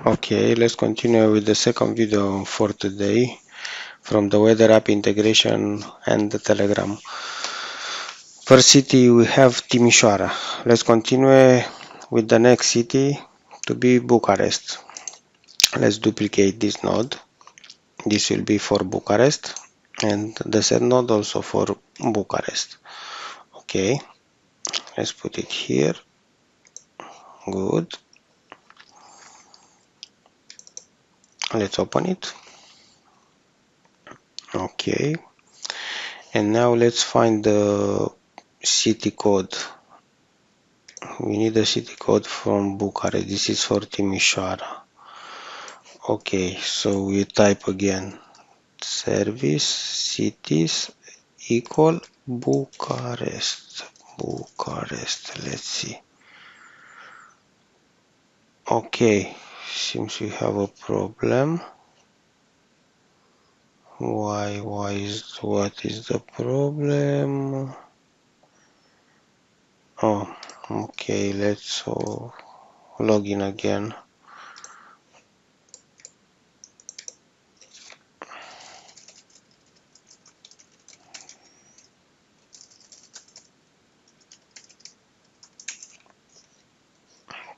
Okay, let's continue with the second video for today from the weather app integration and the Telegram. First city we have Timișoara. Let's continue with the next city to be Bucharest. Let's duplicate this node. This will be for Bucharest and the set node also for Bucharest. Okay, let's put it here. Good. Let's open it. Okay, and now let's find the city code. We need a city code from Bucharest. This is for Timișoara. Okay, so we type again service cities equal Bucharest. Let's see. Okay, seems we have a problem. What is the problem? Oh, okay, let's log in again.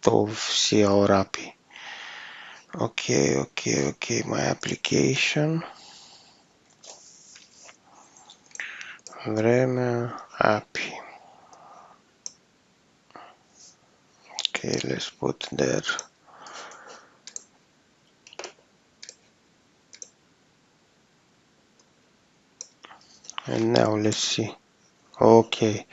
To see our API. Okay, my application. Vremea API. Okay, let's put there. And now let's see. Okay,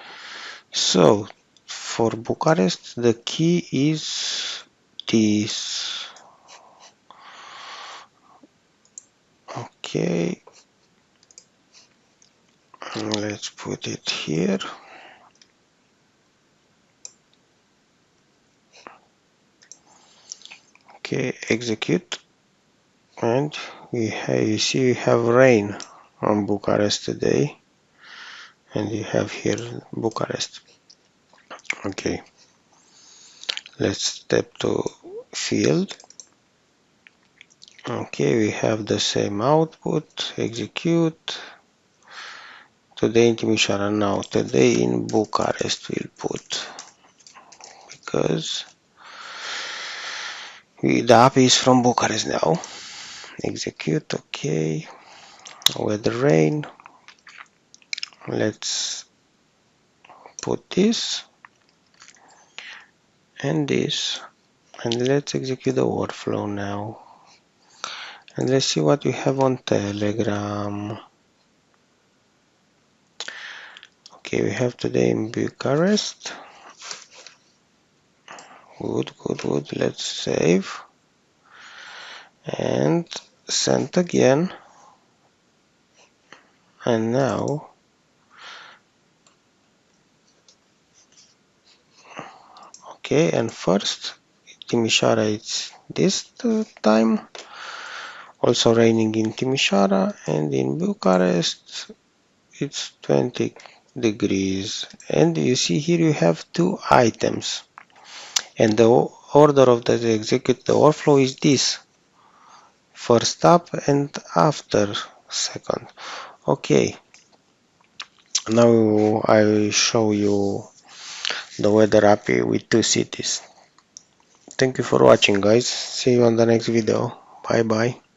so for Bucharest the key is this. Okay, let's put it here. Okay, execute, and you see we have rain on Bucharest today, and you have here Bucharest. Okay, let's step to field. Okay, we have the same output. Execute. Today in Timișoara. Now today in Bucharest we'll put, because the API is from Bucharest now. Execute. Okay, weather rain. Let's put this and this, and let's execute the workflow now. And let's see what we have on Telegram. Okay, we have today in Bucharest. Good. Let's save and send again. And now okay, and first Timișoara, it's this time. Also raining in Timișoara, and in Bucharest it's 20 degrees. And you see here you have two items, and the order of the execute the workflow is this: first up and after second. Okay, now I will show you the weather API with two cities. Thank you for watching, guys. See you on the next video. Bye bye.